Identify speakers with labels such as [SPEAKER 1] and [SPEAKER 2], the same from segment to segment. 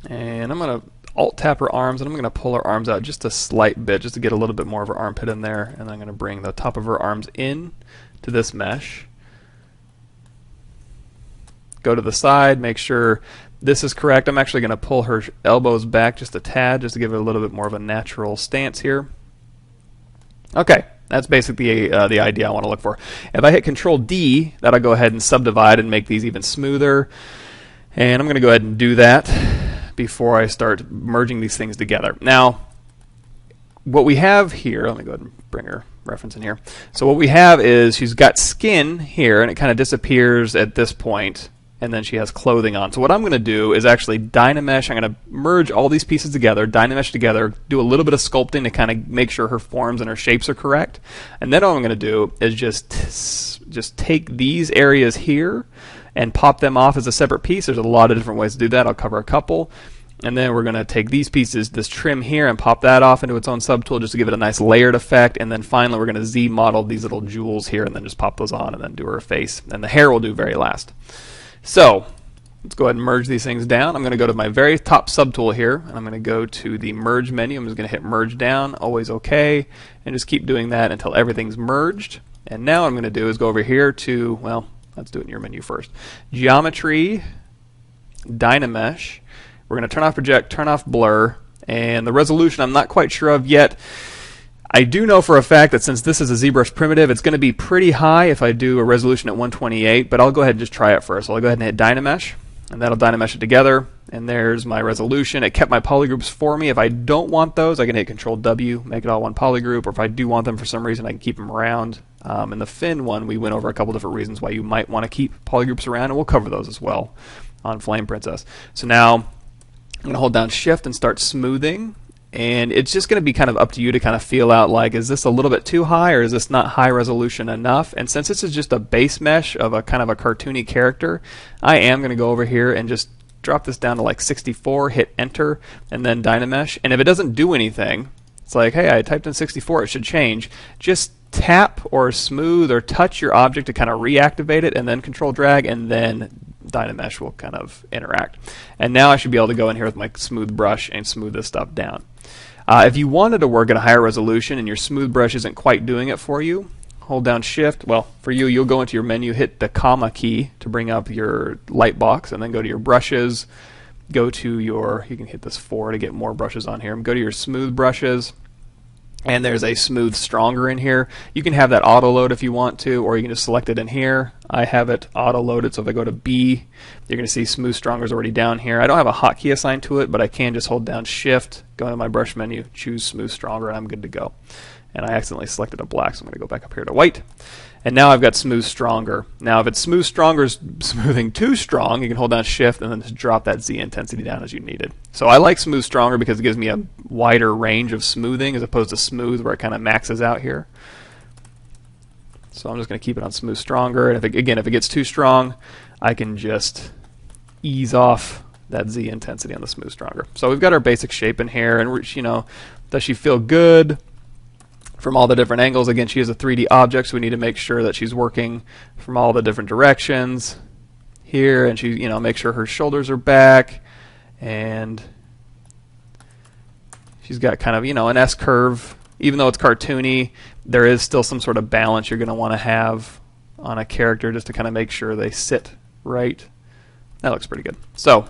[SPEAKER 1] And I'm going to alt tap her arms, and I'm going to pull her arms out just a slight bit, just to get a little bit more of her armpit in there. And I'm going to bring the top of her arms in to this mesh. Go to the side, make sure this is correct. I'm actually going to pull her elbows back just a tad, just to give it a little bit more of a natural stance here. Okay, that's basically the idea I want to look for. If I hit Control D, that'll go ahead and subdivide and make these even smoother. And I'm going to go ahead and do that before I start merging these things together. Now, what we have here, let me go ahead and bring her reference in here. So what we have is she's got skin here, and it kind of disappears at this point, and then she has clothing on. So what I'm going to do is actually Dynamesh. I'm going to merge all these pieces together, Dynamesh together, do a little bit of sculpting to kind of make sure her forms and her shapes are correct. And then all I'm going to do is just take these areas here and pop them off as a separate piece. There's a lot of different ways to do that. I'll cover a couple. And then we're going to take these pieces, this trim here, and pop that off into its own subtool just to give it a nice layered effect. And then finally we're going to Z model these little jewels here and then just pop those on and then do her face. And the hair will do very last. So let's go ahead and merge these things down. I'm going to go to my very top subtool here, and I'm going to go to the merge menu. I'm just going to hit merge down, always OK, and just keep doing that until everything's merged. And now what I'm going to do is go over here to, well, let's do it in your menu first. Geometry, Dynamesh. We're going to turn off project, turn off blur, and the resolution I'm not quite sure of yet. I do know for a fact that since this is a ZBrush primitive, it's going to be pretty high if I do a resolution at 128, but I'll go ahead and just try it first. So I'll go ahead and hit Dynamesh, and that'll Dynamesh it together, and there's my resolution. It kept my polygroups for me. If I don't want those, I can hit Control W, make it all one polygroup, or if I do want them for some reason, I can keep them around. In the fin one, we went over a couple different reasons why you might want to keep polygroups around, and we'll cover those as well on Flame Princess. So now I'm going to hold down Shift and start smoothing. And it's just going to be kind of up to you to kind of feel out, like, is this a little bit too high or is this not high resolution enough? And since this is just a base mesh of a kind of a cartoony character, I am going to go over here and just drop this down to like 64, hit enter, and then Dynamesh. And if it doesn't do anything, it's like, hey, I typed in 64, it should change. Just tap or smooth or touch your object to kind of reactivate it, and then Control drag, and then Dynamesh will kind of interact. And now I should be able to go in here with my smooth brush and smooth this stuff down. If you wanted to work at a higher resolution and your smooth brush isn't quite doing it for you, hold down Shift. Well, for you, you'll go into your menu, hit the comma key to bring up your light box, and then go to your brushes. Go to your, you can hit this 4 to get more brushes on here. Go to your smooth brushes, and there's a smooth stronger in here. You can have that auto load if you want to, or you can just select it in here. I have it auto loaded, so if I go to B, you're going to see smooth stronger is already down here. I don't have a hotkey assigned to it, but I can just hold down Shift, go into my brush menu, choose smooth stronger, and I'm good to go. And I accidentally selected a black, so I'm going to go back up here to white. And now I've got smooth stronger. Now if it's smooth stronger is smoothing too strong, you can hold down Shift and then just drop that Z intensity down as you need it. So I like smooth stronger because it gives me a wider range of smoothing as opposed to smooth where it kind of maxes out here. So I'm just going to keep it on smooth stronger. And if it gets too strong, I can just ease off that Z intensity on the smooth stronger. So we've got our basic shape in here, and you know, does she feel good from all the different angles? Again, she is a 3D object, so we need to make sure that she's working from all the different directions here, and she, you know, make sure her shoulders are back, and she's got kind of, you know, an S curve. Even though it's cartoony, there is still some sort of balance you're going to want to have on a character just to kind of make sure they sit right. That looks pretty good. So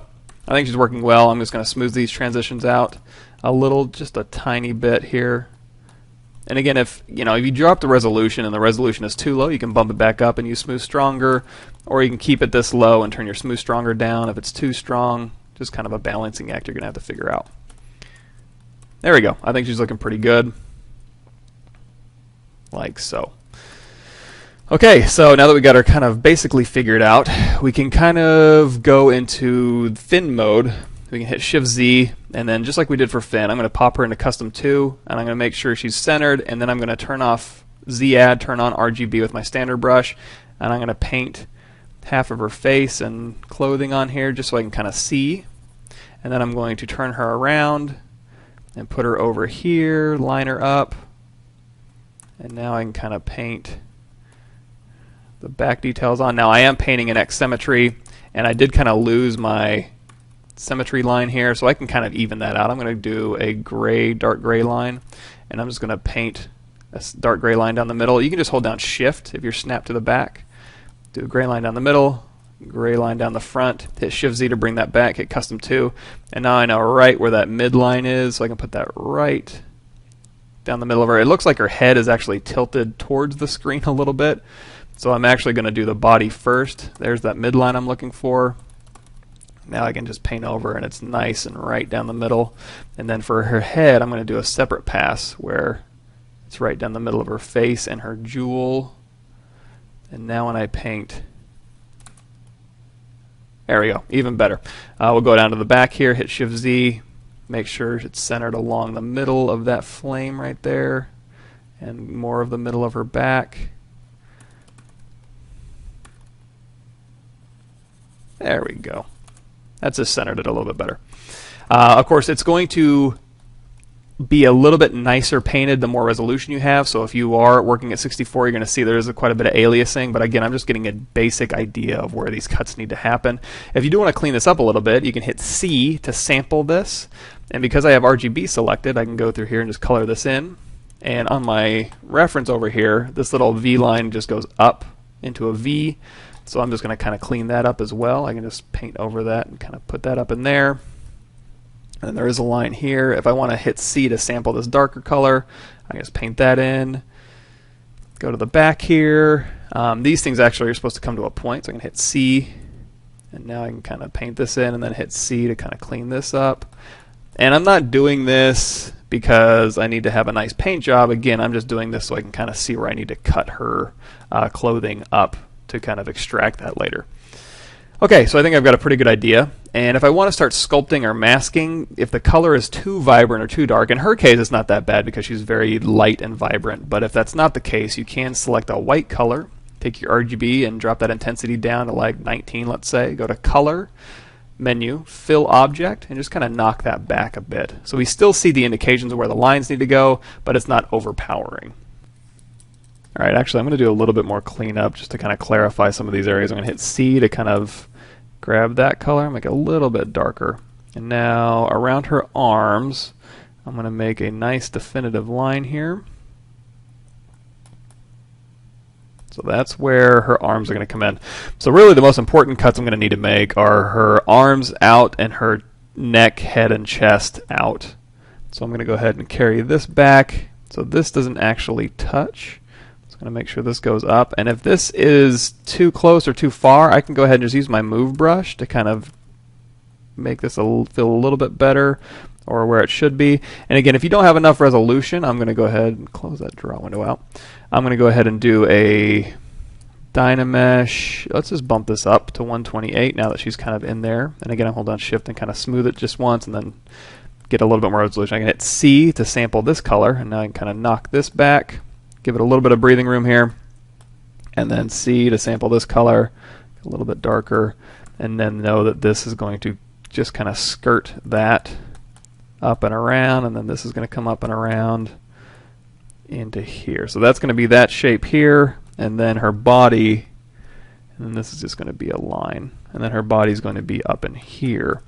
[SPEAKER 1] I think she's working well. I'm just going to smooth these transitions out a little, just a tiny bit here. And again, if you drop the resolution and the resolution is too low, you can bump it back up and use smooth stronger, or you can keep it this low and turn your smooth stronger down. If it's too strong, just kind of a balancing act you're going to have to figure out. There we go. I think she's looking pretty good. Like so. Okay, so now that we got her kind of basically figured out, we can kind of go into fin mode. We can hit Shift Z, and then just like we did for Fin, I'm going to pop her into Custom 2, and I'm going to make sure she's centered, and then I'm going to turn off Z Add, turn on RGB with my standard brush, and I'm going to paint half of her face and clothing on here just so I can kind of see. And then I'm going to turn her around and put her over here, line her up, and now I can kind of paint the back details on. Now I am painting in X symmetry, and I did kind of lose my symmetry line here, so I can kind of even that out. I'm going to do a gray, dark gray line, and I'm just going to paint a dark gray line down the middle. You can just hold down Shift if you're snapped to the back. Do a gray line down the middle, gray line down the front, hit Shift Z to bring that back, hit Custom 2, and now I know right where that midline is, so I can put that right down the middle of her. It looks like her head is actually tilted towards the screen a little bit, so I'm actually going to do the body first. There's that midline I'm looking for. Now I can just paint over and it's nice and right down the middle. And then for her head, I'm going to do a separate pass where it's right down the middle of her face and her jewel. And now when I paint, there we go, even better. We'll go down to the back here, hit Shift Z, make sure it's centered along the middle of that flame right there, and more of the middle of her back. There we go. That's just centered it a little bit better. Of course, it's going to be a little bit nicer painted the more resolution you have. So if you are working at 64, you're going to see there's quite a bit of aliasing. But again, I'm just getting a basic idea of where these cuts need to happen. If you do want to clean this up a little bit, you can hit C to sample this. And because I have RGB selected, I can go through here and just color this in. And on my reference over here, this little V line just goes up into a V. So I'm just going to kind of clean that up as well. I can just paint over that and kind of put that up in there. And there is a line here. If I want to hit C to sample this darker color, I can just paint that in. Go to the back here. These things actually are supposed to come to a point, so I can hit C. And now I can kind of paint this in and then hit C to kind of clean this up. And I'm not doing this because I need to have a nice paint job. Again, I'm just doing this so I can kind of see where I need to cut her clothing up to kind of extract that later. Okay, so I think I've got a pretty good idea. And if I want to start sculpting or masking, if the color is too vibrant or too dark, in her case it's not that bad because she's very light and vibrant, but if that's not the case, you can select a white color, take your RGB and drop that intensity down to like 19, let's say, go to Color, Menu, Fill Object, and just kind of knock that back a bit. So we still see the indications of where the lines need to go, but it's not overpowering. All right, actually I'm going to do a little bit more cleanup just to kind of clarify some of these areas. I'm going to hit C to kind of grab that color, make it a little bit darker. And now around her arms, I'm going to make a nice definitive line here. So that's where her arms are going to come in. So really the most important cuts I'm going to need to make are her arms out and her neck, head, and chest out. So I'm going to go ahead and carry this back so this doesn't actually touch. I'm going to make sure this goes up, and if this is too close or too far, I can go ahead and just use my move brush to kind of make this feel a little bit better or where it should be. And again, if you don't have enough resolution, I'm going to go ahead and close that draw window out. I'm going to go ahead and do a Dynamesh. Let's just bump this up to 128 now that she's kind of in there. And again, I hold down Shift and kind of smooth it just once and then get a little bit more resolution. I can hit C to sample this color, and now I can kind of knock this back. Give it a little bit of breathing room here, and then C to sample this color, a little bit darker, and then know that this is going to just kind of skirt that up and around, and then this is going to come up and around into here. So that's going to be that shape here, and then her body, and then this is just going to be a line, and then her body is going to be up in here.